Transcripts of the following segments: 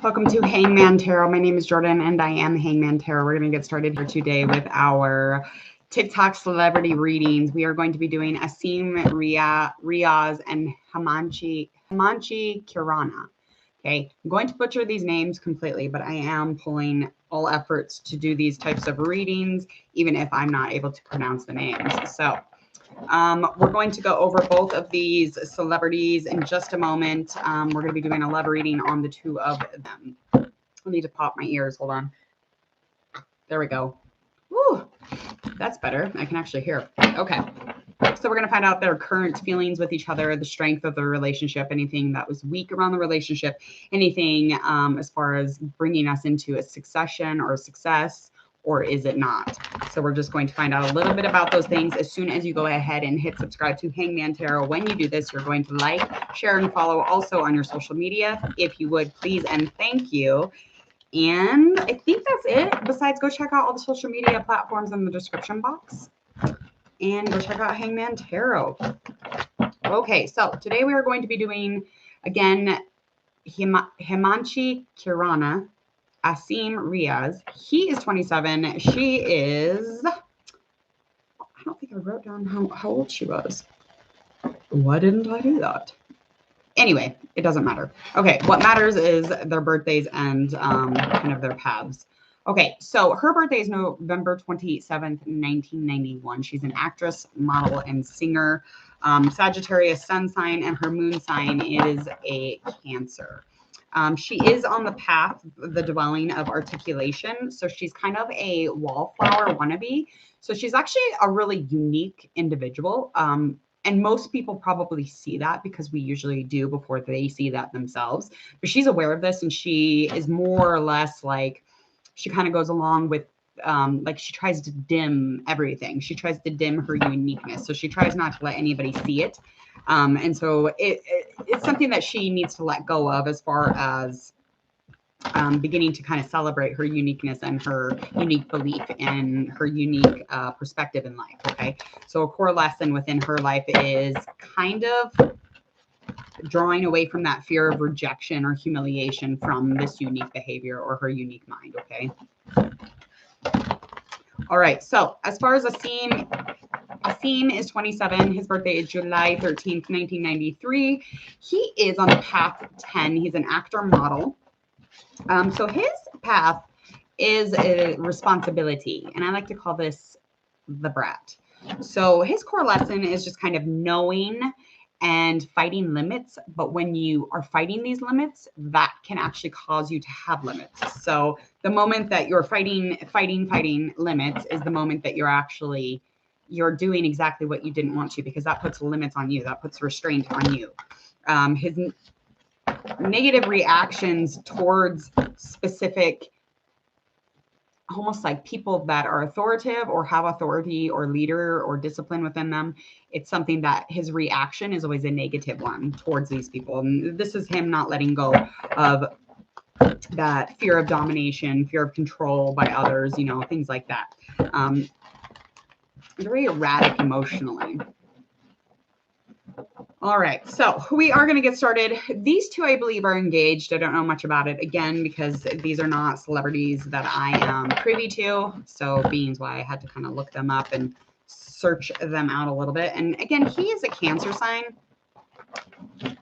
Welcome to Hangman Tarot. My name is Jordan and I am Hangman Tarot. We're going to get started here today with our TikTok celebrity readings. We are going to be doing Asim Riaz and Himanshi Khurana. Okay, I'm going to butcher these names completely, but I am pulling all efforts to do these types of readings, even if I'm not able to pronounce the names. So we're going to go over both of these celebrities in just a moment. We're going to be doing a love reading on the two of them. I need to pop my ears. Hold on. There we go. Woo, that's better. I can actually hear it. Okay. So we're going to find out their current feelings with each other, the strength of the relationship, anything that was weak around the relationship, anything as far as bringing us into a succession or a success, or is it not? So we're just going to find out a little bit about those things as soon as you go ahead and hit subscribe to Hangman Tarot. When you do this, you're going to like, share, and follow also on your social media. If you would, please and thank you. And I think that's it. Besides, go check out all the social media platforms in the description box. And go check out Hangman Tarot. Okay, so today we are going to be doing, again, Himanshi Khurana, Asim Riaz. He is 27. She is, I don't think I wrote down how old she was. Why didn't I do that? Anyway, it doesn't matter. Okay, what matters is their birthdays and kind of their paths. Okay, so her birthday is November 27th, 1991. She's an actress, model, and singer. Sagittarius sun sign, and her moon sign is a Cancer. She is on the path, the dwelling of articulation. So she's kind of a wallflower wannabe. So she's actually a really unique individual. And most people probably see that because we usually do before they see that themselves. But she's aware of this, and she is more or less like, she kind of goes along with, like, she tries to dim everything. She tries to dim her uniqueness. So she tries not to let anybody see it. And so it's something that she needs to let go of as far as beginning to kind of celebrate her uniqueness and her unique belief and her unique perspective in life. Okay. So a core lesson within her life is kind of drawing away from that fear of rejection or humiliation from this unique behavior or her unique mind. Okay. All right. So as far as Asim is 27. His birthday is July 13th, 1993. He is on the path 10. He's an actor model. So his path is a responsibility, and I like to call this the brat. So his core lesson is just kind of knowing and fighting limits. But when you are fighting these limits, that can actually cause you to have limits. So the moment that you're fighting limits is the moment that you're doing exactly what you didn't want to, because that puts limits on you. That puts restraint on you. His negative reactions towards specific, almost like people that are authoritative or have authority or leader or discipline within them, it's something that his reaction is always a negative one towards these people. And this is him not letting go of that fear of domination, fear of control by others, things like that. Very erratic emotionally. All right, so we are going to get started. These two, I believe, are engaged. I don't know much about it, again, because these are not celebrities that I am privy to. So being why I had to kind of look them up and search them out a little bit. And again, he is a Cancer sign. What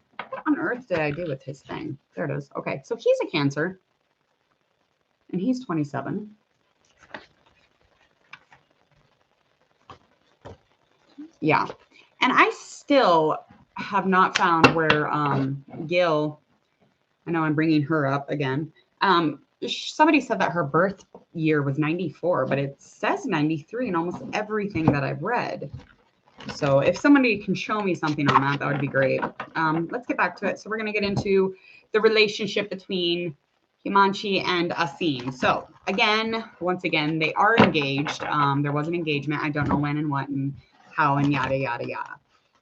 on earth did I do with his thing? There it is. Okay, so he's a Cancer, and he's 27. Yeah, and I still have not found where Gil, I know I'm bringing her up again. Somebody said that her birth year was 94, but it says 93 in almost everything that I've read. So if somebody can show me something on that, that would be great. Let's get back to it. So we're going to get into the relationship between Himanshi and Asim. So once again, they are engaged. There was an engagement. I don't know when and what and how and yada, yada, yada.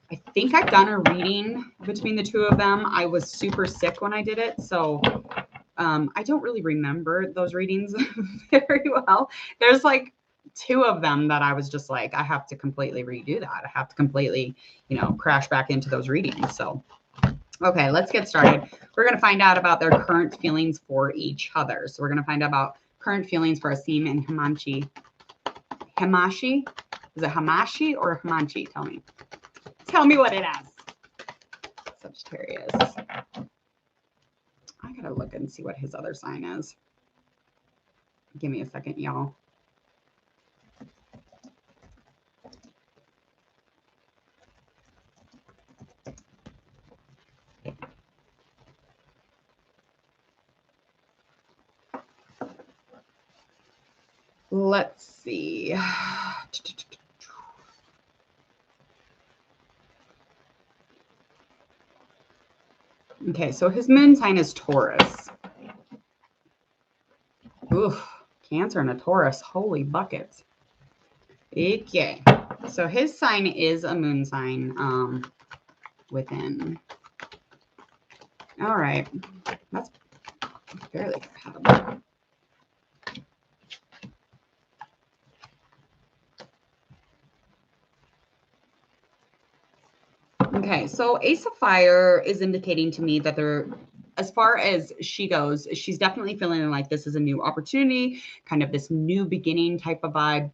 I think I've done a reading between the two of them. I was super sick when I did it, so I don't really remember those readings very well. There's like two of them that I was just like, I have to completely redo that. I have to completely, crash back into those readings. So Okay, let's get started. We're going to find out about their current feelings for each other. So we're going to find out about current feelings for Asim and Himanshi. Himanshi? Is it Himanshi or Himanshi? Tell me. Tell me what it is. Sagittarius. I got to look and see what his other sign is. Give me a second, y'all. Let's see. Okay, so his moon sign is Taurus. Oof, Cancer and a Taurus. Holy buckets. Okay, so his sign is a moon sign within. All right, that's fairly compatible. Okay, so Ace of Fire is indicating to me that they're, as far as she goes, she's definitely feeling like this is a new opportunity, kind of this new beginning type of vibe.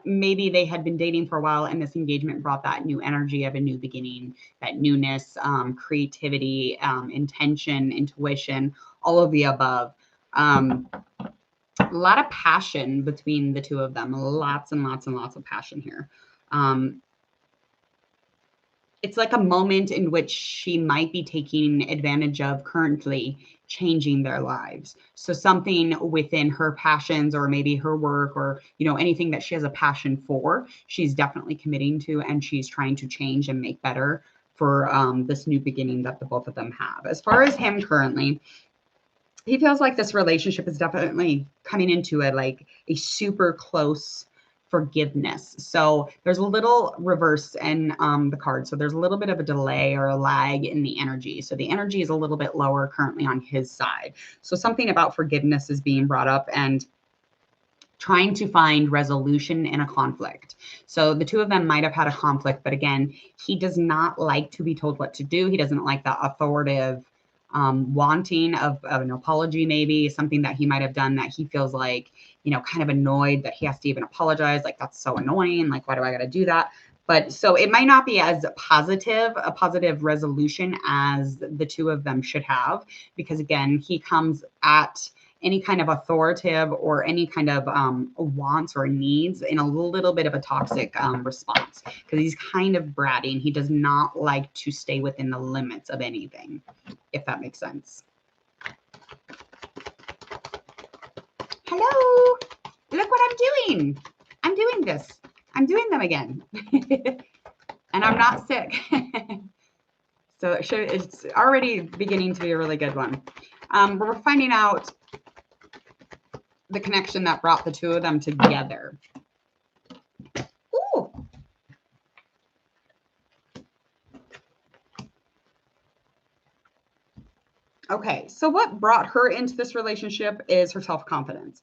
Maybe they had been dating for a while and this engagement brought that new energy of a new beginning, that newness, creativity, intention, intuition, all of the above. A lot of passion between the two of them, lots and lots and lots of passion here. It's like a moment in which she might be taking advantage of currently changing their lives. So something within her passions or maybe her work or, you know, anything that she has a passion for, she's definitely committing to and she's trying to change and make better for this new beginning that the both of them have. As far as him currently, he feels like this relationship is definitely coming into it like a super close forgiveness. So there's a little reverse in the card. So there's a little bit of a delay or a lag in the energy. So the energy is a little bit lower currently on his side. So something about forgiveness is being brought up and trying to find resolution in a conflict. So the two of them might have had a conflict, but again, he does not like to be told what to do. He doesn't like that authoritative wanting of an apology, maybe something that he might have done that he feels like, you know, kind of annoyed that he has to even apologize. Like, that's so annoying. Like, why do I got to do that? But so it might not be as a positive resolution as the two of them should have, because again, he comes at any kind of authoritative or any kind of wants or needs in a little bit of a toxic response, because he's kind of bratty and he does not like to stay within the limits of anything, if that makes sense. Hello, look what I'm doing. I'm doing this. I'm doing them again. And I'm not sick. So it's already beginning to be a really good one. We're finding out the connection that brought the two of them together. Ooh. Okay, so what brought her into this relationship is her self-confidence.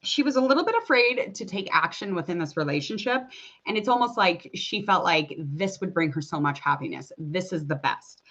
She was a little bit afraid to take action within this relationship. And it's almost like she felt like this would bring her so much happiness. This is the best.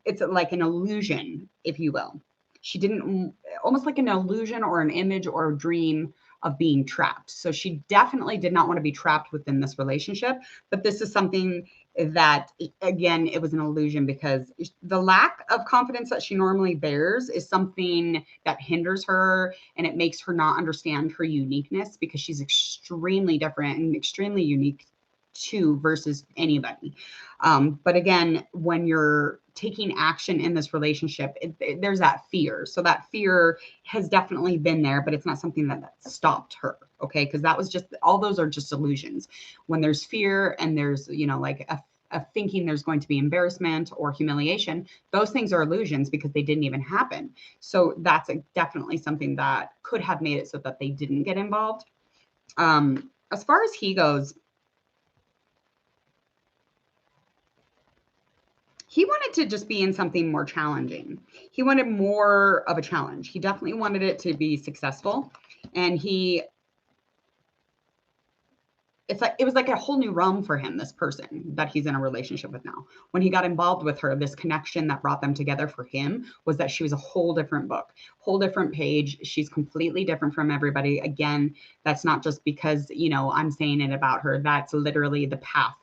It's like an illusion, if you will. She didn't, almost like an illusion or an image or a dream of being trapped. So she definitely did not want to be trapped within this relationship. But this is something that, again, it was an illusion, because the lack of confidence that she normally bears is something that hinders her, and it makes her not understand her uniqueness, because she's extremely different and extremely unique too versus anybody. But again, when you're taking action in this relationship, there's that fear. So that fear has definitely been there, but it's not something that stopped her. Okay. Because that was just, all those are just illusions. When there's fear and there's, you know, like a thinking there's going to be embarrassment or humiliation, those things are illusions because they didn't even happen. So that's definitely something that could have made it so that they didn't get involved. As far as he goes, he wanted to just be in something more challenging. He wanted more of a challenge. He definitely wanted it to be successful. And he it's like it was like a whole new realm for him, this person that he's in a relationship with now. When he got involved with her, this connection that brought them together for him was that she was a whole different book, whole different page. She's completely different from everybody. Again, that's not just because, I'm saying it about her. That's literally the path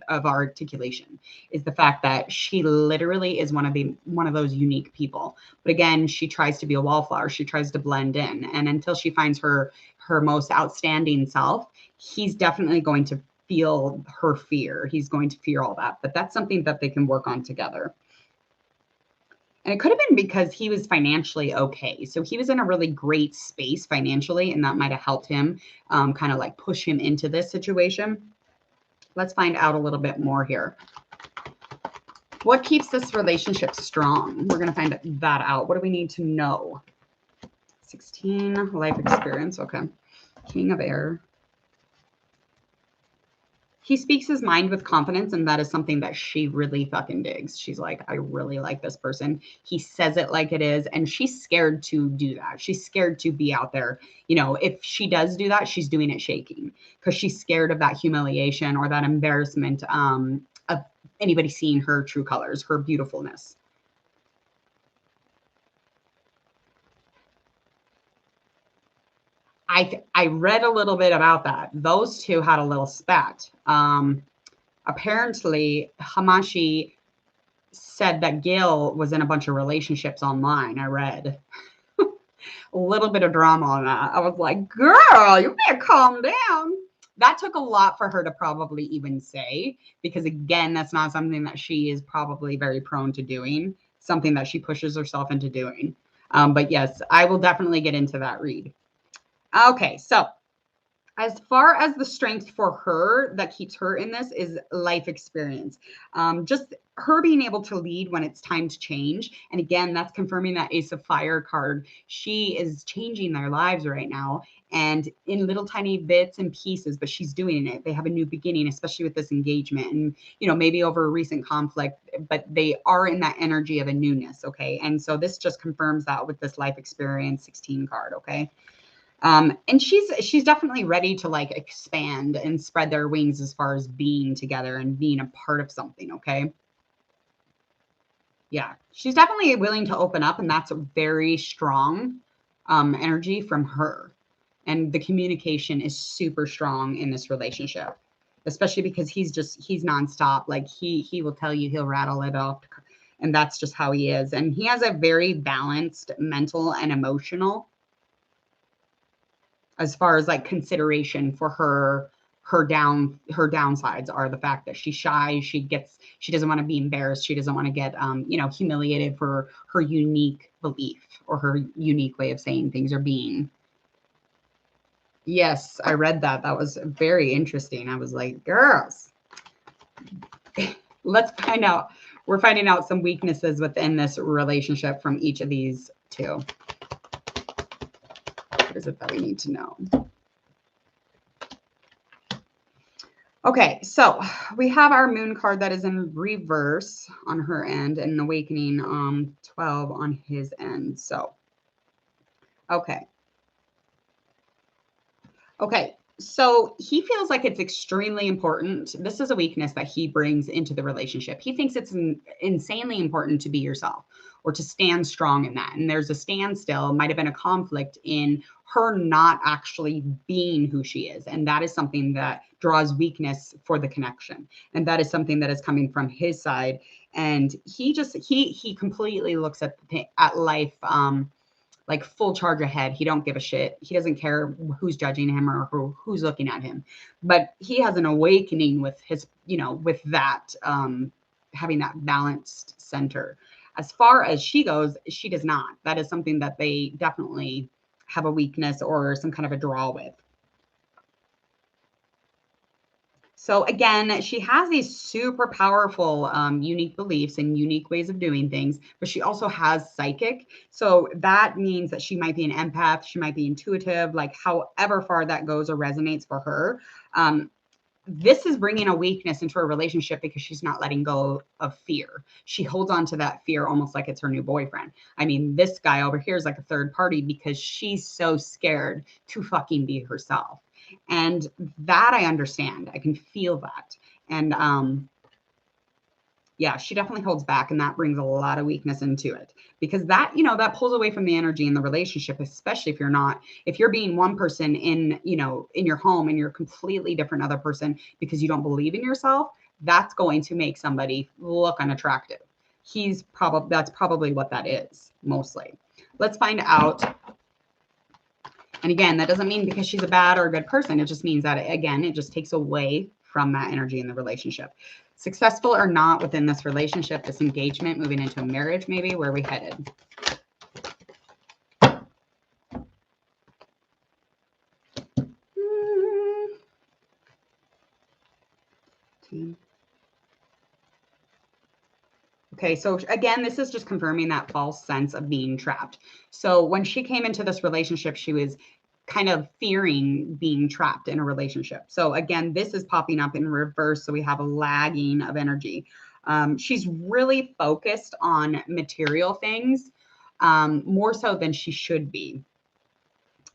of articulation, is the fact that she literally is one of those unique people. But again, she tries to be a wallflower. She tries to blend in, and until she finds her most outstanding self, he's definitely going to feel her fear. He's going to fear all that, but that's something that they can work on together. And it could have been because he was financially okay. So he was in a really great space financially, and that might have helped him kind of like push him into this situation. Let's find out a little bit more here. What keeps this relationship strong? We're going to find that out. What do we need to know? 16, life experience. Okay. King of Air. He speaks his mind with confidence, and that is something that she really fucking digs. She's like, I really like this person. He says it like it is, and she's scared to do that. She's scared to be out there. If she does do that, she's doing it shaking because she's scared of that humiliation or that embarrassment of anybody seeing her true colors, her beautifulness. I read a little bit about that. Those two had a little spat. Apparently, Himanshi said that Gil was in a bunch of relationships online. I read a little bit of drama on that. I was like, girl, you better calm down. That took a lot for her to probably even say, because again, that's not something that she is probably very prone to doing, something that she pushes herself into doing. But yes, I will definitely get into that read. Okay, so as far as the strength for her that keeps her in this is life experience. Just her being able to lead when it's time to change. And again, that's confirming that Ace of Fire card. She is changing their lives right now, and in little tiny bits and pieces, but she's doing it. They have a new beginning, especially with this engagement and, maybe over a recent conflict, but they are in that energy of a newness. Okay. And so this just confirms that with this life experience 16 card. Okay. And she's definitely ready to like expand and spread their wings as far as being together and being a part of something. Okay. Yeah, she's definitely willing to open up, and that's a very strong energy from her. And the communication is super strong in this relationship, especially because he's nonstop. Like he will tell you, he'll rattle it off, and that's just how he is. And he has a very balanced mental and emotional, as far as like consideration for her downsides are the fact that she's shy, she doesn't want to be embarrassed, she doesn't want to get humiliated for her unique belief or her unique way of saying things or being. Yes, I read that. That was very interesting. I was like, girls, let's find out. We're finding out some weaknesses within this relationship from each of these two. What is it that we need to know? Okay, so we have our moon card that is in reverse on her end and awakening 12 on his end. So, okay. Okay, so he feels like it's extremely important. This is a weakness that he brings into the relationship. He thinks it's insanely important to be yourself or to stand strong in that. And there's a standstill, might have been a conflict in her not actually being who she is. And that is something that draws weakness for the connection. And that is something that is coming from his side. And he completely looks at life like full charge ahead. He don't give a shit. He doesn't care who's judging him or who's looking at him. But he has an awakening with his, with that, having that balanced center. As far as she goes, she does not. That is something that they definitely have a weakness or some kind of a draw with. So again, she has these super powerful, unique beliefs and unique ways of doing things, but she also has psychic. So that means that she might be an empath, she might be intuitive, like however far that goes or resonates for her. This is bringing a weakness into a relationship because she's not letting go of fear. She holds on to that fear almost like it's her new boyfriend. I mean, this guy over here is like a third party because she's so scared to fucking be herself. And that I understand. I can feel that. And yeah, she definitely holds back, and that brings a lot of weakness into it, because that, that pulls away from the energy in the relationship, especially if you're being one person in your home and you're a completely different other person because you don't believe in yourself. That's going to make somebody look unattractive. That's probably what that is mostly. Let's find out. And again, that doesn't mean because she's a bad or a good person. It just means that, again, it just takes away from that energy in the relationship. Successful or not within this relationship, this engagement, moving into a marriage, maybe. Where are we headed? Okay, so again, this is just confirming that false sense of being trapped. So when she came into this relationship, she was kind of fearing being trapped in a relationship. So again, this is popping up in reverse. So we have a lagging of energy. She's really focused on material things, more so than she should be.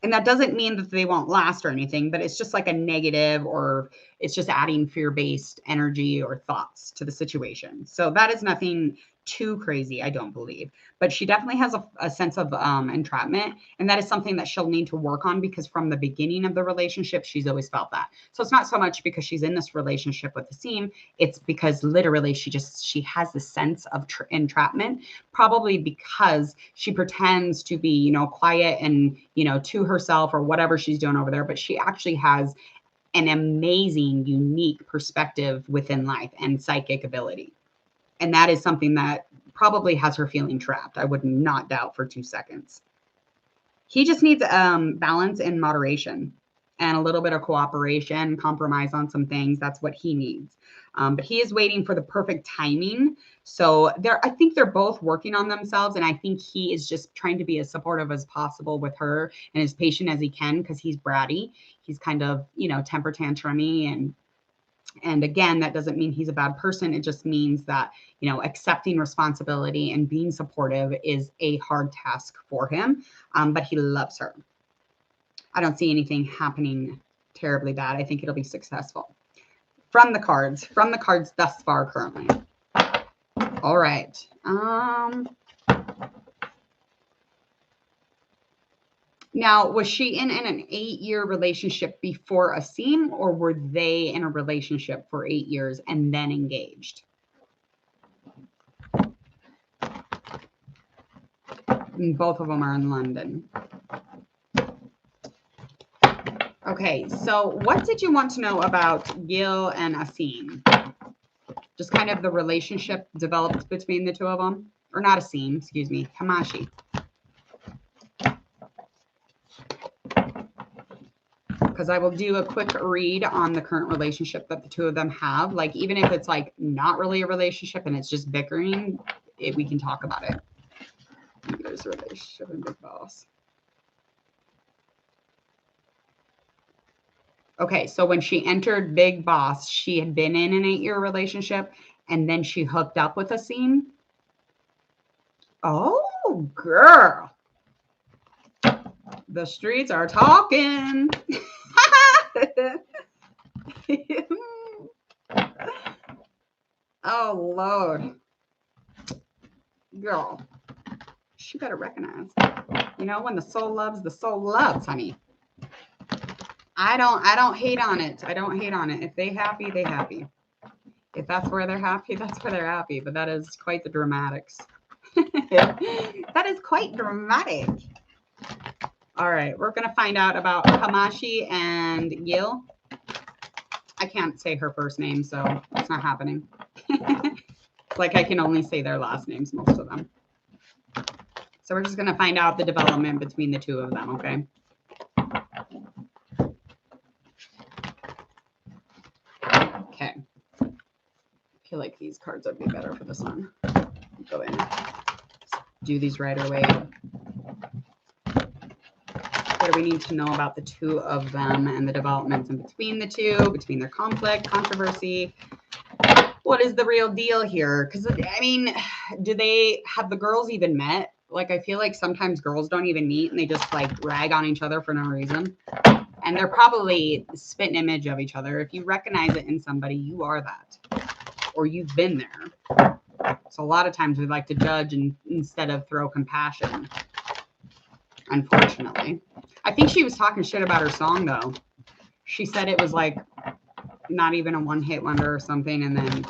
And that doesn't mean that they won't last or anything, but it's just like a negative, or it's just adding fear-based energy or thoughts to the situation. So that is nothing too crazy, I don't believe. But she definitely has a sense of entrapment. And that is something that she'll need to work on, because from the beginning of the relationship, she's always felt that. So it's not so much because she's in this relationship with Asim. It's because literally she has this sense of entrapment, probably because she pretends to be, quiet and, to herself or whatever she's doing over there. But she actually has an amazing, unique perspective within life and psychic ability. And that is something that probably has her feeling trapped. I would not doubt for 2 seconds. He just needs balance and moderation and a little bit of cooperation, compromise on some things. That's what he needs. But he is waiting for the perfect timing. So I think they're both working on themselves. And I think he is just trying to be as supportive as possible with her and as patient as he can, because he's bratty. He's kind of, temper tantrumy. And again, that doesn't mean he's a bad person. It just means that, accepting responsibility and being supportive is a hard task for him. But he loves her. I don't see anything happening terribly bad. I think it'll be successful. From the cards thus far currently. All right. Now, was she in an 8-year relationship before Asim, or were they in a relationship for 8 years and then engaged? And both of them are in London. Okay, so what did you want to know about Gil and Asim? Just kind of the relationship developed between the two of them? Or not Asim, excuse me, Himanshi. Because I will do a quick read on the current relationship that the two of them have. Like, even if it's like not really a relationship and it's just bickering, we can talk about it. There's a relationship in Big Boss. Okay, so when she entered Big Boss, she had been in an 8-year relationship, and then she hooked up with Asim. Oh, girl. The streets are talking. Oh, Lord. Girl, she better recognize. When the soul loves, honey. I don't hate on it. I don't hate on it. If they happy, they happy. If that's where they're happy, that's where they're happy. But that is quite the dramatics. That is quite dramatic. All right, we're going to find out about Himanshi and Gil. I can't say her first name, so it's not happening. Like, I can only say their last names, most of them. So we're just going to find out the development between the two of them, okay? Okay. I feel like these cards would be better for this one. Go in. Do these right away. What do we need to know about the two of them and the developments in between the two, between their conflict, controversy? What is the real deal here? Because, I mean, have the girls even met? Like, I feel like sometimes girls don't even meet and they just like rag on each other for no reason. And they're probably the spit image of each other. If you recognize it in somebody, you are that, or you've been there. So a lot of times we like to judge instead of throw compassion, unfortunately. I think she was talking shit about her song, though. She said it was like not even a one-hit wonder or something, and then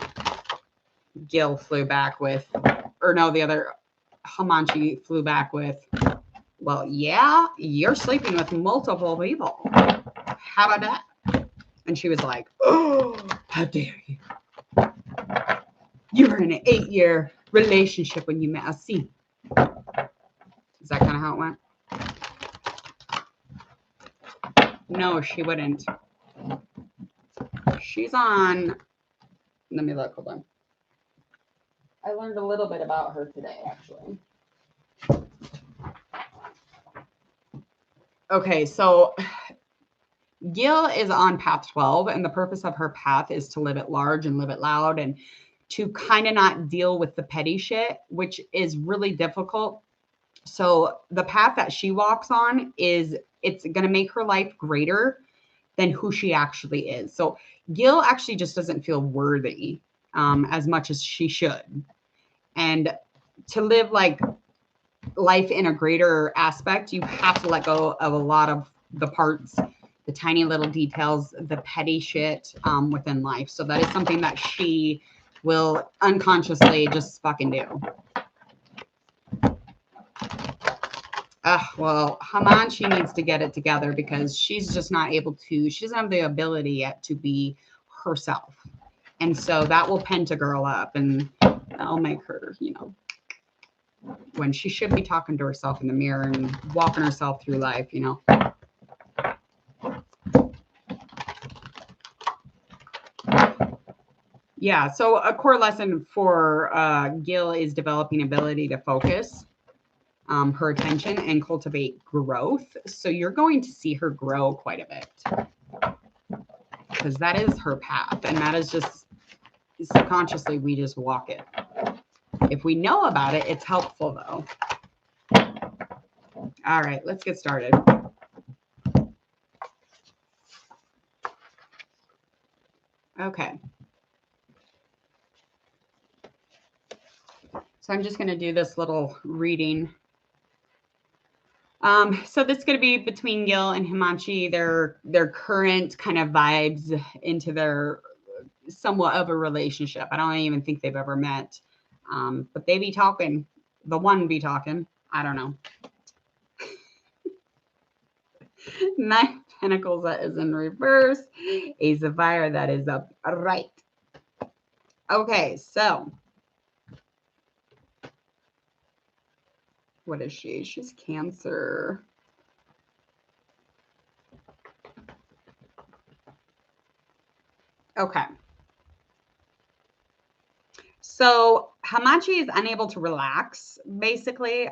Gil flew back with, or no, the other Himanshi flew back with, well, yeah, you're sleeping with multiple people. How about that? And she was like, oh, how dare you? You were in an 8-year relationship when you met Asim. Is that kind of how it went? No, she wouldn't. She's on, let me look, hold on. I learned a little bit about her today, actually. Okay, so Gil is on path 12, and the purpose of her path is to live it large and live it loud and to kind of not deal with the petty shit, which is really difficult. So the path that she walks on is, it's going to make her life greater than who she actually is. So Gil actually just doesn't feel worthy as much as she should. And to live like life in a greater aspect, you have to let go of a lot of the parts, the tiny little details, the petty shit within life. So that is something that she will unconsciously just fucking do. Well, Himanshi needs to get it together because she's just not able to, she doesn't have the ability yet to be herself. And so that will pent-a-girl up, and that'll make her, you know, when she should be talking to herself in the mirror and walking herself through life, you know. Yeah, so a core lesson for Gil is developing ability to focus her attention and cultivate growth. So you're going to see her grow quite a bit because that is her path, and that is just subconsciously we just walk it. If we know about it, it's helpful though. All right, let's get started. Okay. So I'm just going to do this little reading. So this is going to be between Gil and Himanshi, their current kind of vibes into their somewhat of a relationship. I don't even think they've ever met. But they be talking. The one be talking. I don't know. 9 of Pentacles, that is in reverse. Ace of Fire, that is upright. Okay, so what is she? She's Cancer. Okay. So Himanshi is unable to relax, basically.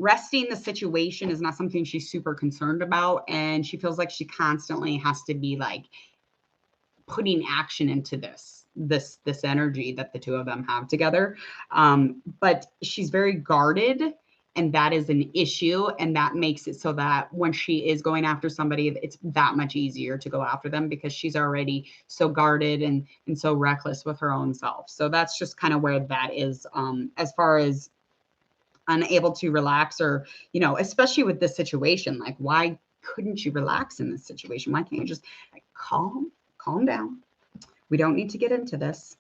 Resting the situation is not something she's super concerned about, and she feels like she constantly has to be like putting action into this energy that the two of them have together. But she's very guarded, and that is an issue, and that makes it so that when she is going after somebody, it's that much easier to go after them because she's already so guarded and so reckless with her own self. So that's just kind of where that is, as far as unable to relax, or, you know, especially with this situation, like, why couldn't you relax in this situation? Why can't you just like calm down? We don't need to get into this.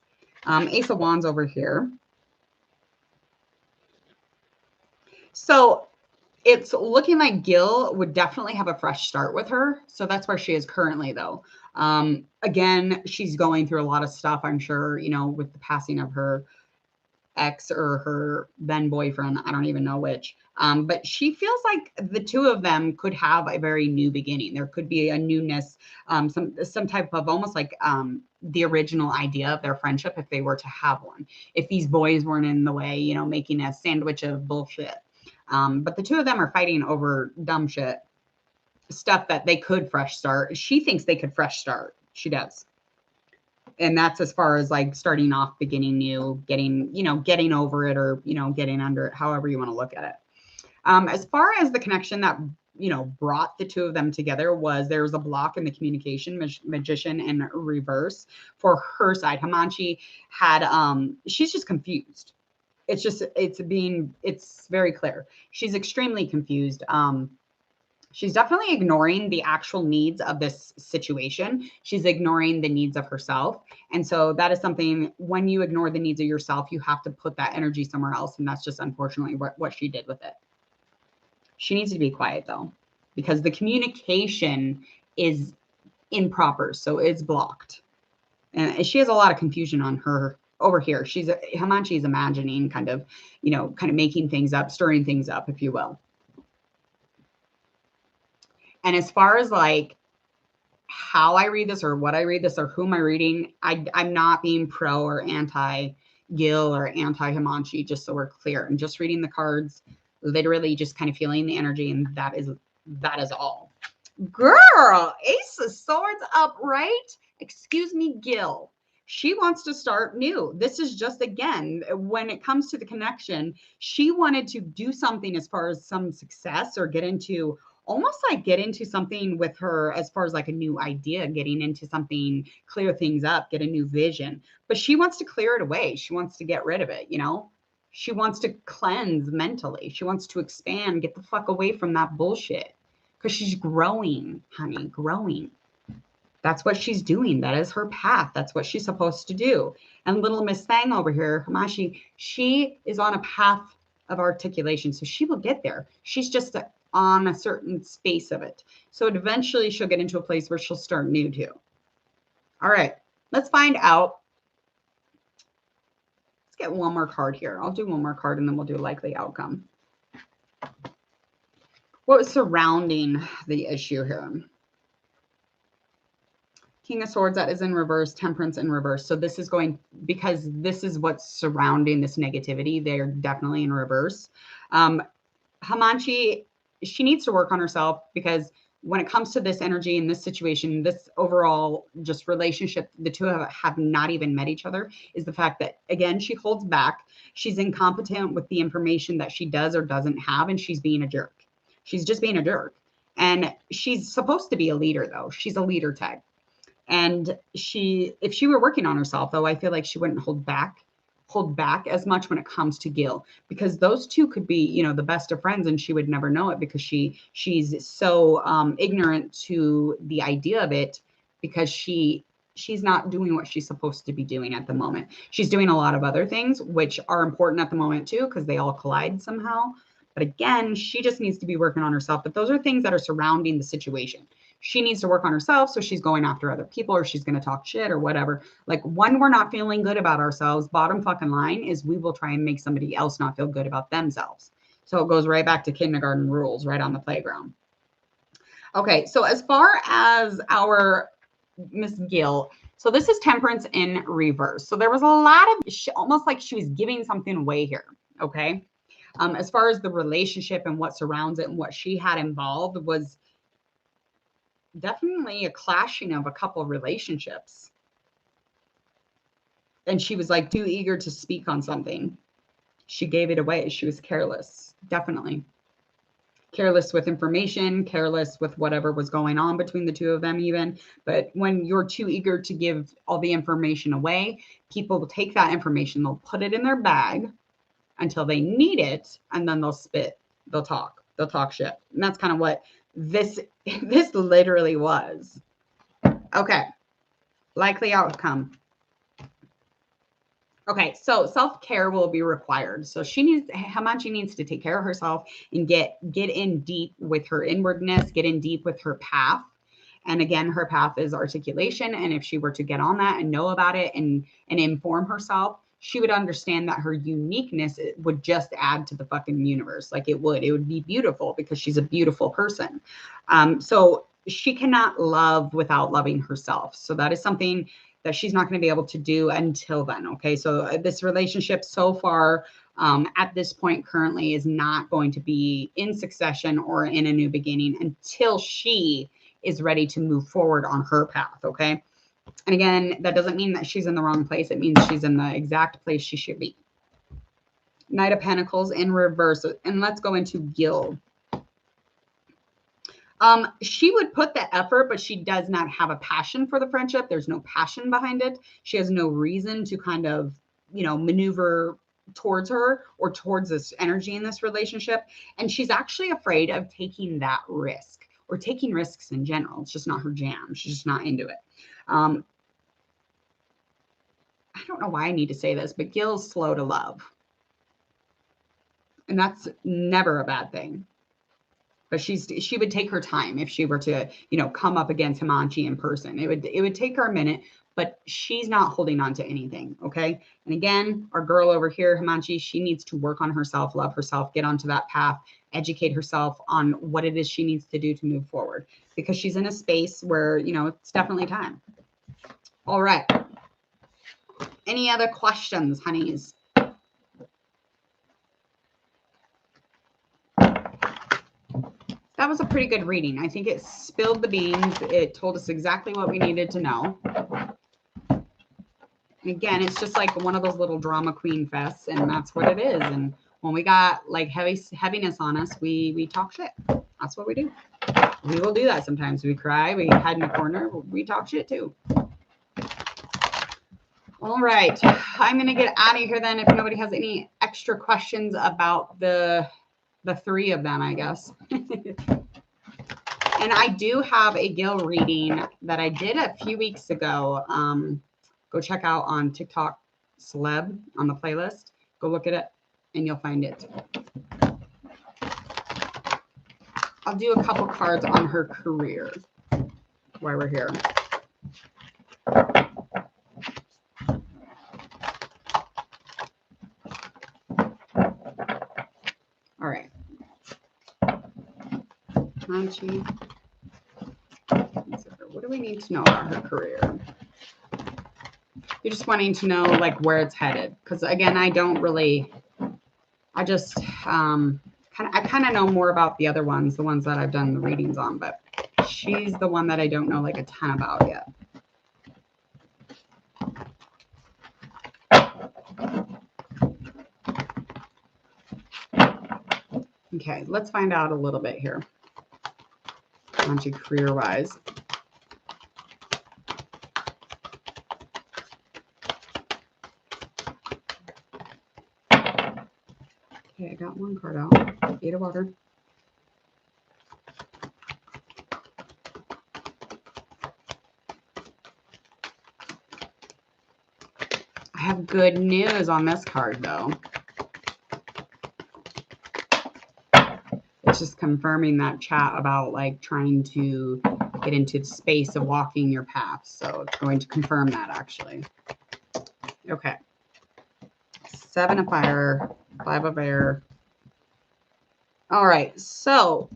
Ace of Wands over here. So it's looking like Gil would definitely have a fresh start with her. So that's where she is currently, though. Again, she's going through a lot of stuff, I'm sure, you know, with the passing of her ex or her then boyfriend. I don't even know which. But she feels like the two of them could have a very new beginning. There could be a newness, some type of almost like the original idea of their friendship if they were to have one. If these boys weren't in the way, you know, making a sandwich of bullshit. But the two of them are fighting over dumb shit, stuff that they could fresh start. She thinks they could fresh start. She does. And that's as far as like starting off, beginning new, getting, you know, getting over it, or, you know, getting under it, however you want to look at it. As far as the connection that brought the two of them together was there was a block in the communication. Magician in reverse for her side. Himanshi had, she's just confused. It's very clear. She's extremely confused. She's definitely ignoring the actual needs of this situation. She's ignoring the needs of herself. And so that is something, when you ignore the needs of yourself, you have to put that energy somewhere else. And that's just unfortunately what she did with it. She needs to be quiet though, because the communication is improper. So it's blocked. And she has a lot of confusion on her over here. Himanshi is imagining kind of making things up, stirring things up, if you will. And as far as like how I read this or what I read this or whom I'm reading, I'm not being pro or anti Gil or anti Himanshi, just so we're clear. I'm just reading the cards, literally just kind of feeling the energy. And that is all. Girl, Ace of Swords upright. Excuse me, Gil. She wants to start new. This is just, again, when it comes to the connection, she wanted to do something as far as some success or get into something with her as far as like a new idea, getting into something, clear things up, get a new vision. But she wants to clear it away. She wants to get rid of it, She wants to cleanse mentally. She wants to expand, get the fuck away from that bullshit. Because she's growing, honey, growing. That's what she's doing. That is her path. That's what she's supposed to do. And little Miss Thang over here, Himanshi, she is on a path of articulation. So she will get there. She's just on a certain space of it. So eventually she'll get into a place where she'll start new too. All right, let's find out. Let's get one more card here. I'll do one more card and then we'll do a likely outcome. What was surrounding the issue here? King of Swords, that is in reverse, Temperance in reverse. So this is because this is what's surrounding this negativity. They're definitely in reverse. Himanshi, she needs to work on herself, because when it comes to this energy in this situation, this overall just relationship, the two have not even met each other, is the fact that, again, she holds back. She's incompetent with the information that she does or doesn't have, and she's being a jerk. She's just being a jerk. And she's supposed to be a leader, though. She's a leader tag. And if she were working on herself, though, I feel like she wouldn't hold back as much when it comes to Gil, because those two could be, the best of friends, and she would never know it, because she's so ignorant to the idea of it, because she's not doing what she's supposed to be doing at the moment. She's doing a lot of other things, which are important at the moment too, because they all collide somehow. But again, she just needs to be working on herself. But those are things that are surrounding the situation. She needs to work on herself. So she's going after other people, or she's going to talk shit or whatever. Like, when we're not feeling good about ourselves, bottom fucking line is we will try and make somebody else not feel good about themselves. So it goes right back to kindergarten rules, right on the playground. Okay. So as far as our Miss Gil, so this is Temperance in reverse. So there was a lot of almost like she was giving something away here. Okay. As far as the relationship and what surrounds it and what she had involved was definitely a clashing of a couple of relationships. And she was like too eager to speak on something. She gave it away. She was careless, definitely. Careless with information, careless with whatever was going on between the two of them even. But when you're too eager to give all the information away, people will take that information, they'll put it in their bag until they need it, and then they'll talk shit. And that's kind of what this literally was. Okay, likely outcome. Okay, so self-care will be required. So Himanshi needs to take care of herself and get in deep with her inwardness, get in deep with her path. And again, her path is articulation. And if she were to get on that and know about it and inform herself, she would understand that her uniqueness would just add to the fucking universe. Like it would be beautiful, because she's a beautiful person. So she cannot love without loving herself. So that is something that she's not going to be able to do until then. Okay. So this relationship so far, at this point currently, is not going to be in succession or in a new beginning until she is ready to move forward on her path. Okay. And again, that doesn't mean that she's in the wrong place. It means she's in the exact place she should be. Knight of Pentacles in reverse. And let's go into Gil. She would put the effort, but she does not have a passion for the friendship. There's no passion behind it. She has no reason to kind of, maneuver towards her or towards this energy in this relationship. And she's actually afraid of taking that risk or taking risks in general. It's just not her jam. She's just not into it. I don't know why I need to say this, but Gil's slow to love. And that's never a bad thing. But she would take her time if she were to, come up against Himanshi in person. It would take her a minute, but she's not holding on to anything. Okay. And again, our girl over here, Himanshi, she needs to work on herself, love herself, get onto that path, educate herself on what it is she needs to do to move forward, because she's in a space where, it's definitely time. All right. Any other questions, honeys? That was a pretty good reading. I think it spilled the beans. It told us exactly what we needed to know. Again, it's just like one of those little drama queen fests, and that's what it is. And when we got like heaviness on us, we talk shit. That's what we do. We will do that sometimes. We cry, we hide in a corner, we talk shit too. All right, I'm gonna get out of here then if nobody has any extra questions about the three of them, I guess. And I do have a Gil reading that I did a few weeks ago. Go check out on TikTok Celeb on the playlist. Go look at it and you'll find it. I'll do a couple cards on her career while we're here. All right. What do we need to know about her career? You're just wanting to know like where it's headed, because again, I just kind of know more about the other ones, the ones that I've done the readings on, but she's the one that I don't know like a ton about yet. Okay, let's find out a little bit here. Career-wise. Okay, I got one card out. 8 of water. I have good news on this card, though. It's just confirming that chat about like trying to get into the space of walking your path. So it's going to confirm that actually. Okay. 7 of fire, 5 of air. All right. So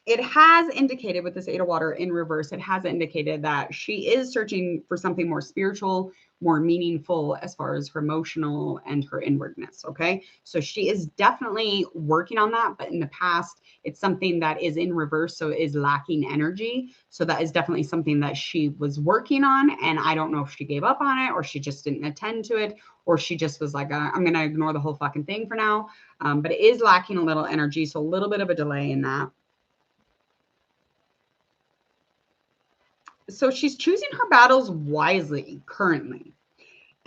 it has indicated with this 8 of water in reverse, it has indicated that she is searching for something more spiritual, more meaningful as far as her emotional and her inwardness. Okay. So she is definitely working on that. But in the past, it's something that is in reverse. So it is lacking energy. So that is definitely something that she was working on. And I don't know if she gave up on it or she just didn't attend to it, or she just was like, I'm going to ignore the whole fucking thing for now. But it is lacking a little energy. So a little bit of a delay in that. So she's choosing her battles wisely currently.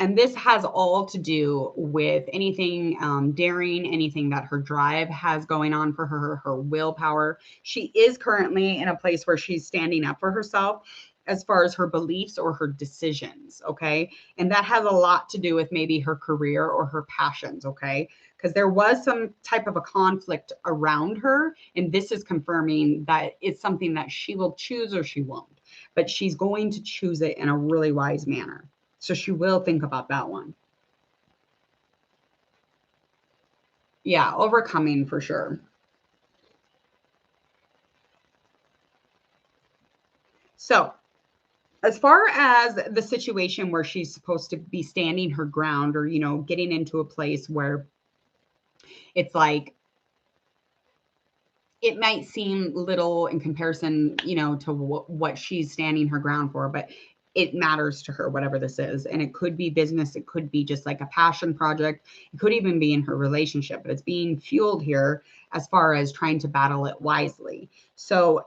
And this has all to do with anything daring, anything that her drive has going on for her willpower. She is currently in a place where she's standing up for herself as far as her beliefs or her decisions, okay? And that has a lot to do with maybe her career or her passions, okay? Because there was some type of a conflict around her, and this is confirming that it's something that she will choose or she won't, but she's going to choose it in a really wise manner. So she will think about that one. Yeah, overcoming for sure. So as far as the situation where she's supposed to be standing her ground or, getting into a place where it's like, it might seem little in comparison, to what she's standing her ground for, but it matters to her, whatever this is. And it could be business. It could be just like a passion project. It could even be in her relationship, but it's being fueled here as far as trying to battle it wisely. So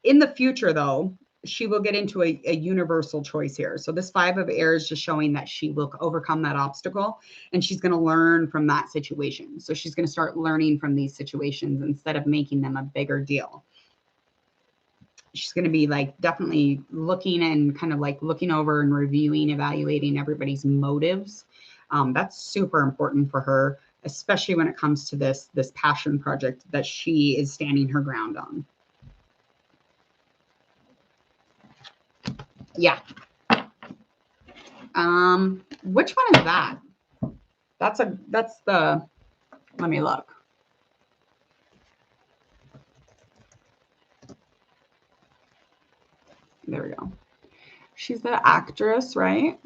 in the future, though, she will get into a universal choice here. So this 5 of air is just showing that she will overcome that obstacle and she's going to learn from that situation. So she's going to start learning from these situations instead of making them a bigger deal. She's going to be like definitely looking and kind of like looking over and reviewing, evaluating everybody's motives. That's super important for her, especially when it comes to this passion project that she is standing her ground on. Yeah. Which one is that? That's the, let me look. There we go. She's the actress, right?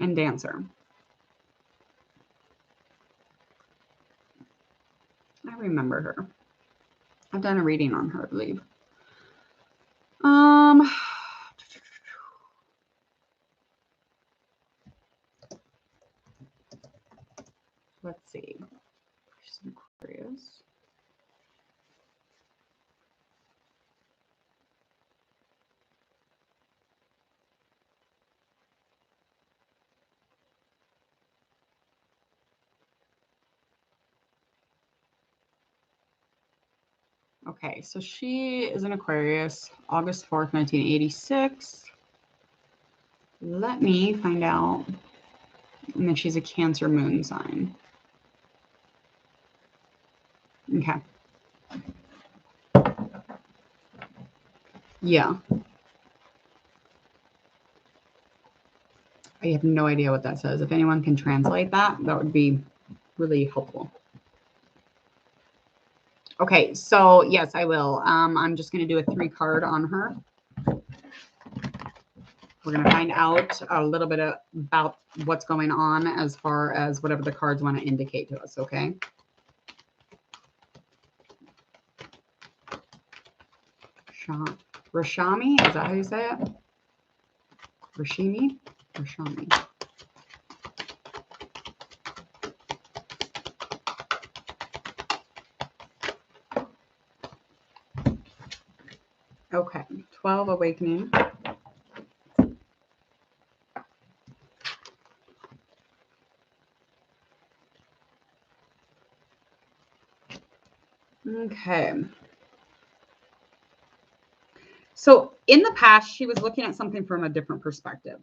And dancer. I remember her. I've done a reading on her, I believe. Let's see. She's an Aquarius. Okay, so she is an Aquarius, August 4th, 1986. Let me find out. And then she's a Cancer moon sign. Okay. Yeah. I have no idea what that says. If anyone can translate that, that would be really helpful. Okay, so yes, I will. I'm just going to do a 3-card on her. We're going to find out a little bit about what's going on as far as whatever the cards want to indicate to us, okay? Rashami, is that how you say it? Rashimi? Rashami. Okay, 12 awakening. Okay. So in the past, she was looking at something from a different perspective.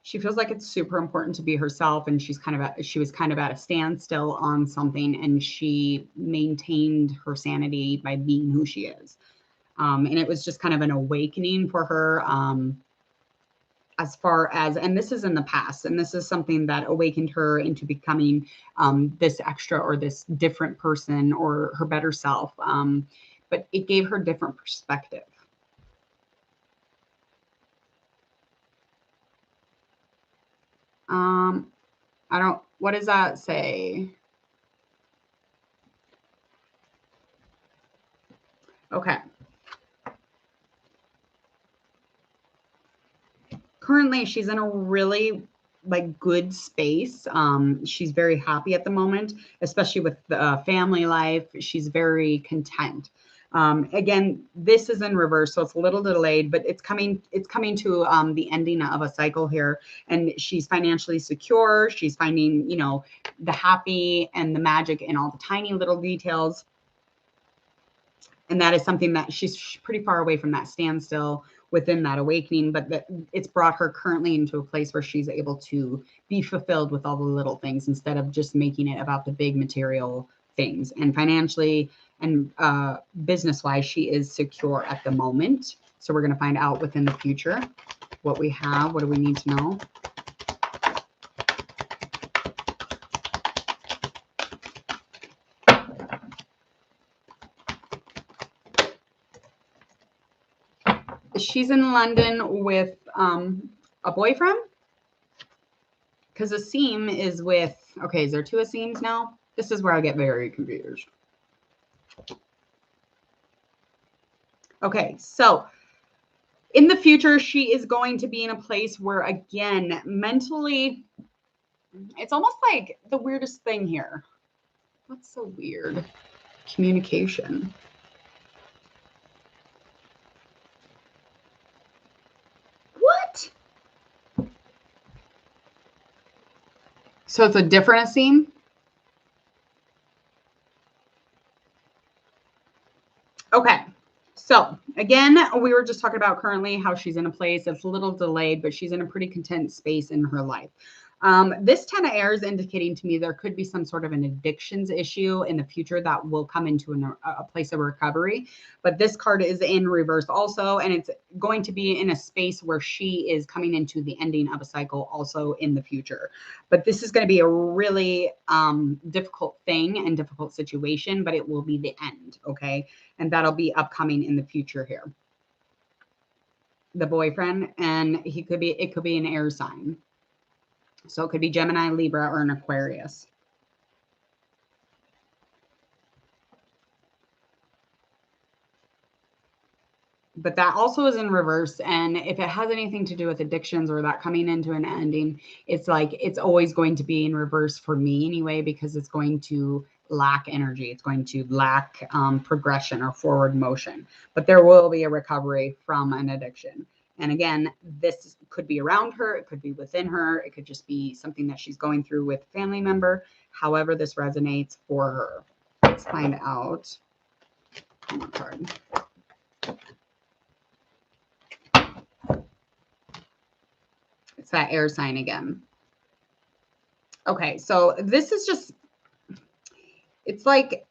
She feels like it's super important to be herself, and she was kind of at a standstill on something, and she maintained her sanity by being who she is. And it was just kind of an awakening for her. As far as, and this is in the past, and this is something that awakened her into becoming this extra or this different person or her better self. But it gave her different perspective. What does that say? Okay. Currently, she's in a really good space. She's very happy at the moment, especially with the family life. She's very content. Again, this is in reverse, so it's a little delayed, but it's coming to the ending of a cycle here, and she's financially secure. She's finding, the happy and the magic in all the tiny little details. And that is something that she's pretty far away from that standstill within that awakening, but that it's brought her currently into a place where she's able to be fulfilled with all the little things instead of just making it about the big material things. And financially and business-wise, she is secure at the moment. So we're going to find out within the future what we have. What do we need to know? She's in London with a boyfriend. Because Asim is with, okay, is there 2 Asims now? This is where I get very confused. Okay, so in the future, she is going to be in a place where, again, mentally, it's almost like the weirdest thing here. What's so weird? Communication. What? So it's a different Asim? Okay. So again, we were just talking about currently how she's in a place that's a little delayed, but she's in a pretty content space in her life. This 10 of airs indicating to me there could be some sort of an addictions issue in the future that will come into a place of recovery. But this card is in reverse also, and it's going to be in a space where she is coming into the ending of a cycle also in the future. But this is going to be a really difficult thing and difficult situation, but it will be the end. Okay. And that'll be upcoming in the future here. The boyfriend, and it could be an air sign. So it could be Gemini, Libra, or an Aquarius. But that also is in reverse. And if it has anything to do with addictions or that coming into an ending, it's like it's always going to be in reverse for me anyway, because it's going to lack energy. It's going to lack progression or forward motion. But there will be a recovery from an addiction. And again, this could be around her. It could be within her. It could just be something that she's going through with a family member. However, this resonates for her. Let's find out. One more card. It's that air sign again. Okay, so this is just, it's like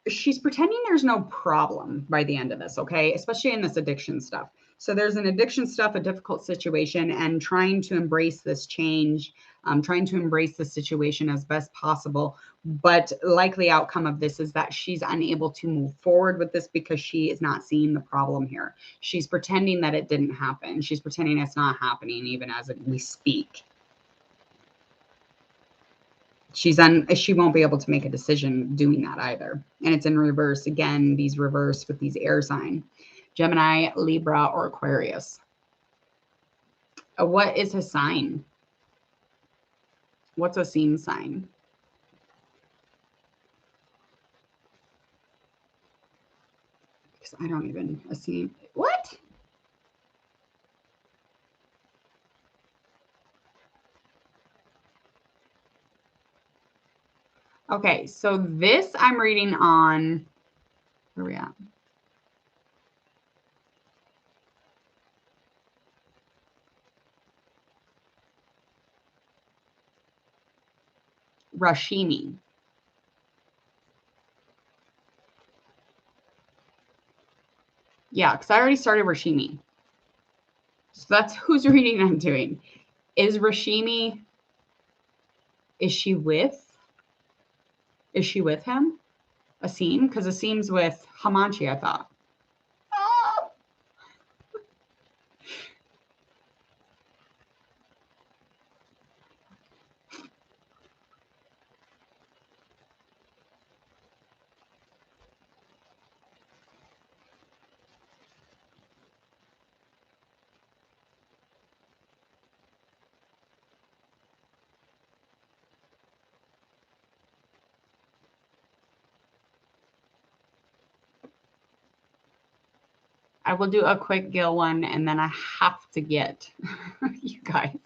she's pretending there's no problem by the end of this, okay? Especially in this addiction stuff. So there's an addiction stuff, a difficult situation, and trying to embrace this change, trying to embrace the situation as best possible. But likely outcome of this is that she's unable to move forward with this because she is not seeing the problem here. She's pretending that it didn't happen. She's pretending it's not happening even as we speak. She won't be able to make a decision doing that either. And it's in reverse again, these reverse with these air sign, Gemini, Libra, or Aquarius. What is his sign? What's Asim's sign? Because I don't even Asim. What? Okay, so this I'm reading on, where are we at? Rashimi. Yeah, because I already started Rashimi. So that's whose reading I'm doing. Is Rashimi, is she with him? Asim? Because Asim's with Himanshi, I thought. Oh. I will do a quick Gil one, and then I have to get you guys.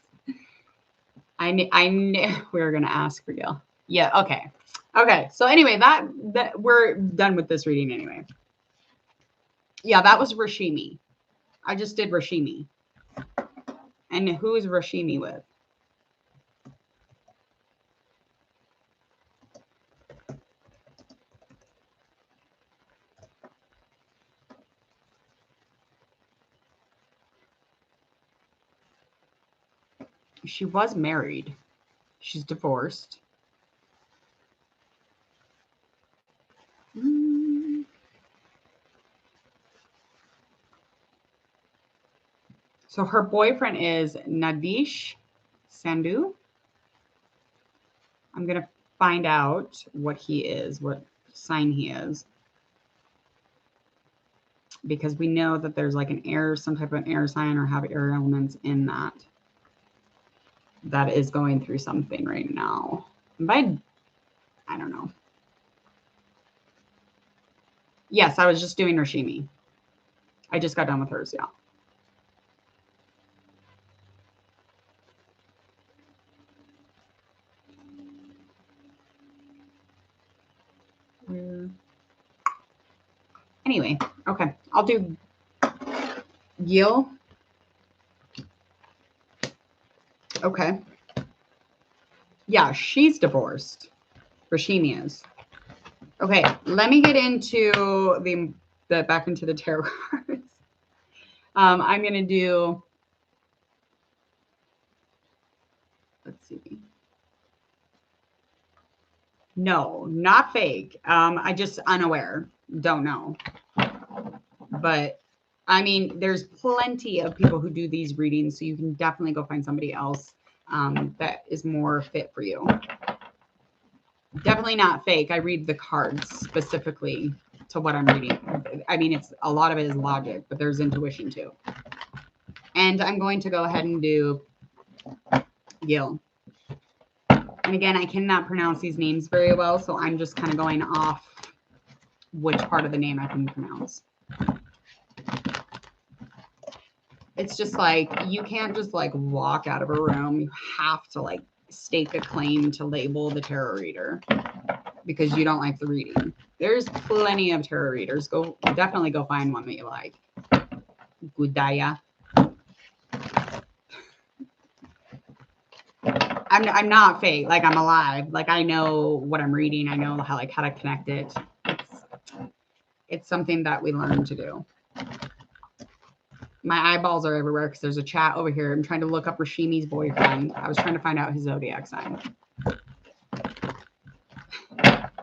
I knew we were gonna ask for Gil. Yeah. Okay. Okay. So anyway, that we're done with this reading anyway. Yeah, that was Rashimi. I just did Rashimi. And who is Rashimi with? She was married. She's divorced. So her boyfriend is Nadish Sandhu. I'm going to find out what he is, what sign he is. because we know that there's like some type of air sign or have air elements in that is going through something right now. I don't know. Yes, I was just doing Rashimi. I just got done with hers, yeah. Anyway, okay. I'll do Gil. Okay. Yeah, she's divorced. Rashimi is. Okay, let me get into the back into the tarot cards. I'm gonna do. Let's see. No, not fake. I just unaware. Don't know. But I mean, there's plenty of people who do these readings, so you can definitely go find somebody else that is more fit for you. Definitely not fake. I read the cards specifically to what I'm reading. I mean, it's a lot of it is logic, but there's intuition too. And I'm going to go ahead and do Gil. And again, I cannot pronounce these names very well, so I'm just kind of going off which part of the name I can pronounce. It's just like, you can't just like walk out of a room. You have to like stake a claim to label the tarot reader because you don't like the reading. There's plenty of tarot readers. Definitely go find one that you like. Gudaya. I'm not fake. Like, I'm alive. Like, I know what I'm reading. I know how to connect it. It's something that we learn to do. My eyeballs are everywhere because there's a chat over here. I'm trying to look up Rashimi's boyfriend. I was trying to find out his zodiac sign.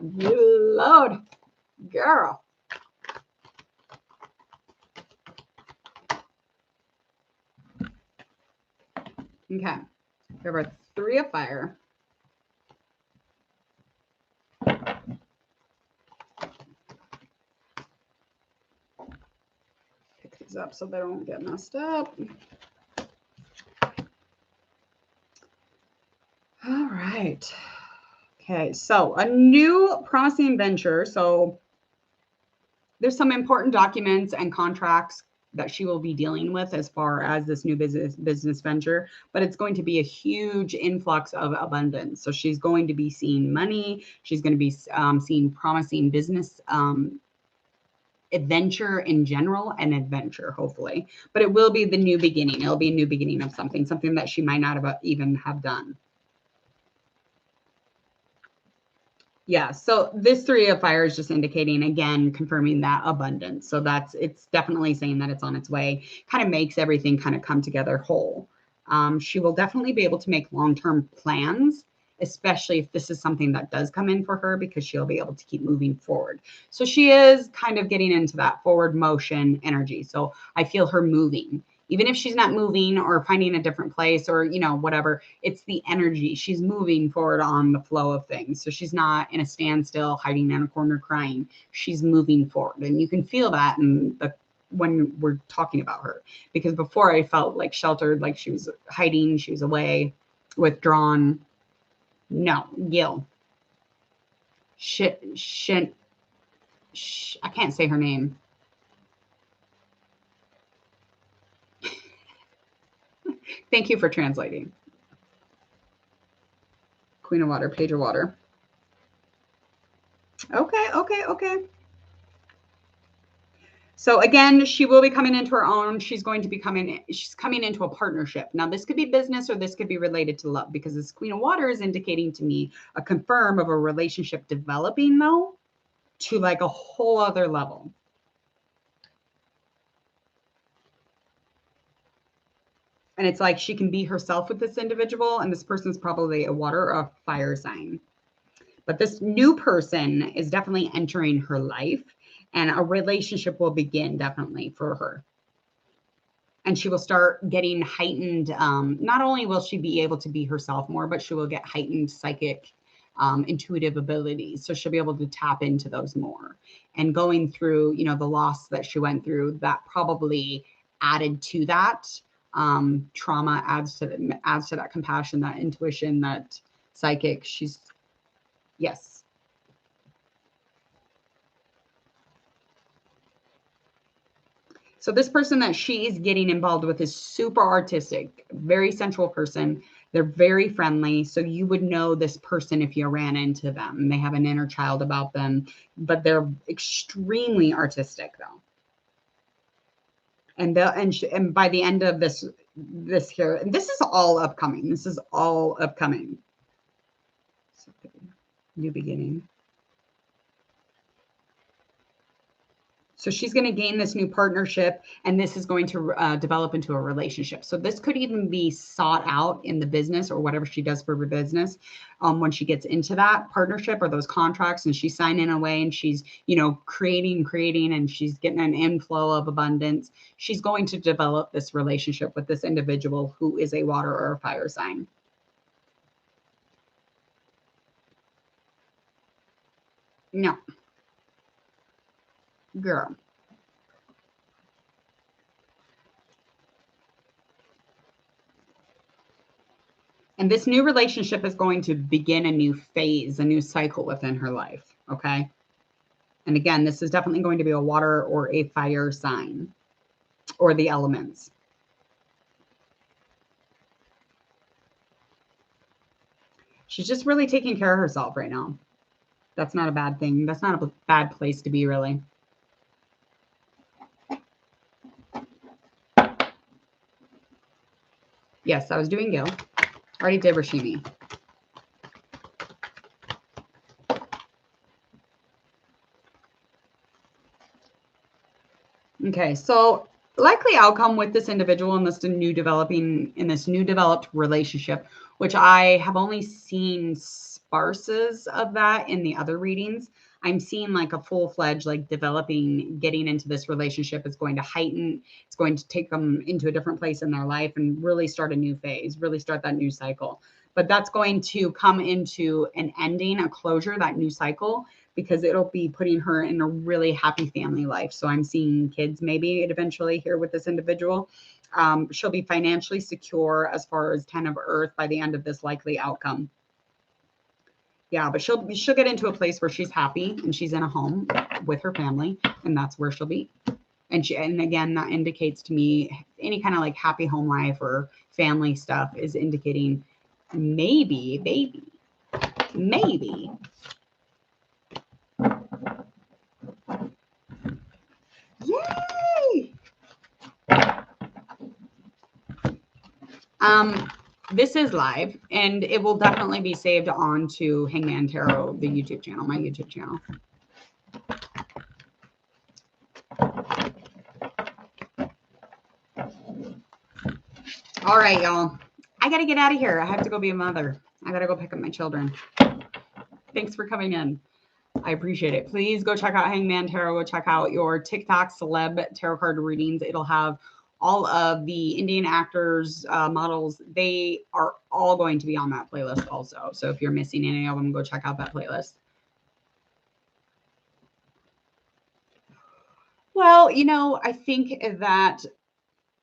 Lord, girl. Okay. We have our 3 of fire. Pick these up so they don't get messed up. All right. Okay, so a new promising venture. So there's some important documents and contracts that she will be dealing with as far as this new business venture, but it's going to be a huge influx of abundance. So she's going to be seeing money. She's going to be seeing promising business adventure in general and adventure, hopefully. But it will be the new beginning. It'll be a new beginning of something that she might not have even have done. Yeah, so this 3 of fire is just indicating, again, confirming that abundance. So it's definitely saying that it's on its way. Kind of makes everything kind of come together whole. She will definitely be able to make long-term plans, especially if this is something that does come in for her, because she'll be able to keep moving forward. So she is kind of getting into that forward motion energy. So I feel her moving. Even if she's not moving or finding a different place or, whatever, it's the energy. She's moving forward on the flow of things. So she's not in a standstill, hiding in a corner, crying. She's moving forward. And you can feel that when we're talking about her. Because before I felt like sheltered, like she was hiding, she was away, withdrawn. No, Gil. I can't say her name. Thank you for translating. Queen of Water, Page of Water. Okay. So again, she will be coming into her own. She's coming into a partnership. Now, this could be business or this could be related to love, because this Queen of Water is indicating to me a confirm of a relationship developing, though, to like a whole other level. And it's like she can be herself with this individual, and this person's probably a water or a fire sign. But this new person is definitely entering her life, and a relationship will begin definitely for her. And she will start getting heightened. Not only will she be able to be herself more, but she will get heightened psychic intuitive abilities. So she'll be able to tap into those more. And going through, you know, the loss that she went through, that probably added to that. Trauma adds to that compassion, that intuition, that psychic. Yes. So this person that she's getting involved with is super artistic, very sensual person. They're very friendly. So you would know this person if you ran into them. They have an inner child about them, but they're extremely artistic though. And by the end of this here, and this is all upcoming. This is all upcoming. So, new beginning. So she's going to gain this new partnership, and this is going to develop into a relationship. So this could even be sought out in the business or whatever she does for her business when she gets into that partnership or those contracts, and she's signing away and she's, you know, creating, and she's getting an inflow of abundance. She's going to develop this relationship with this individual who is a water or a fire sign. No. Girl. And this new relationship is going to begin a new phase, a new cycle within her life. Okay. And again, this is definitely going to be a water or a fire sign or the elements. She's just really taking care of herself right now. That's not a bad thing. That's not a bad place to be, really. Yes, I was doing Gil. Already did Rashimi. Okay, so likely outcome with this individual in this new developed relationship, which I have only seen sparses of that in the other readings. I'm seeing like a full-fledged, like developing, getting into this relationship is going to heighten. It's going to take them into a different place in their life and really start a new phase, really start that new cycle. But that's going to come into an ending, a closure, that new cycle, because it'll be putting her in a really happy family life. So I'm seeing kids maybe eventually here with this individual. She'll be financially secure as far as 10 of Earth by the end of this likely outcome. Yeah, but she'll get into a place where she's happy and she's in a home with her family, and that's where she'll be. And again, that indicates to me any kind of like happy home life or family stuff is indicating maybe, baby, maybe. Yay! This is live, and it will definitely be saved onto Hangman Tarot, the YouTube channel, my YouTube channel. All right, y'all. I got to get out of here. I have to go be a mother. I got to go pick up my children. Thanks for coming in. I appreciate it. Please go check out Hangman Tarot. Go check out your TikTok celeb tarot card readings. It'll have all of the Indian actors, models. They are all going to be on that playlist also. So if you're missing any of them, go check out that playlist. Well, you know, I think that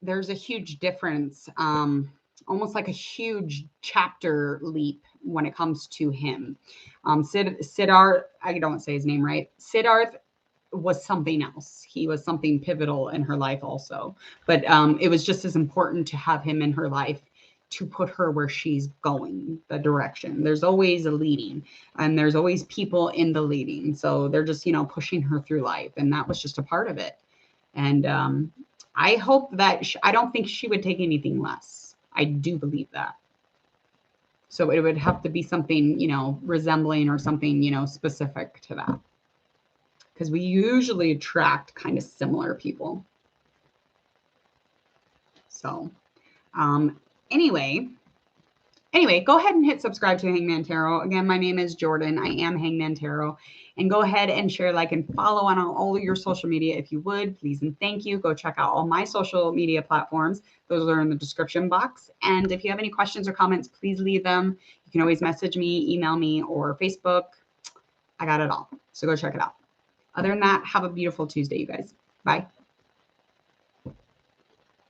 there's a huge difference, almost like a huge chapter leap when it comes to him. Siddharth, I don't say his name right. Siddharth was something else. He was something pivotal in her life also. But it was just as important to have him in her life to put her where she's going, the direction. There's always a leading, and there's always people in the leading. So they're just, you know, pushing her through life. And that was just a part of it. And I hope that I don't think she would take anything less. I do believe that. So it would have to be something, you know, resembling or something, you know, specific to that. Because we usually attract kind of similar people. So anyway, Anyway, go ahead and hit subscribe to Hangman Tarot. Again, my name is Jordan. I am Hangman Tarot. And go ahead and share, like, and follow on all of your social media if you would. Please and thank you. Go check out all my social media platforms. Those are in the description box. And if you have any questions or comments, please leave them. You can always message me, email me, or Facebook. I got it all. So go check it out. Other than that, have a beautiful Tuesday, you guys. Bye.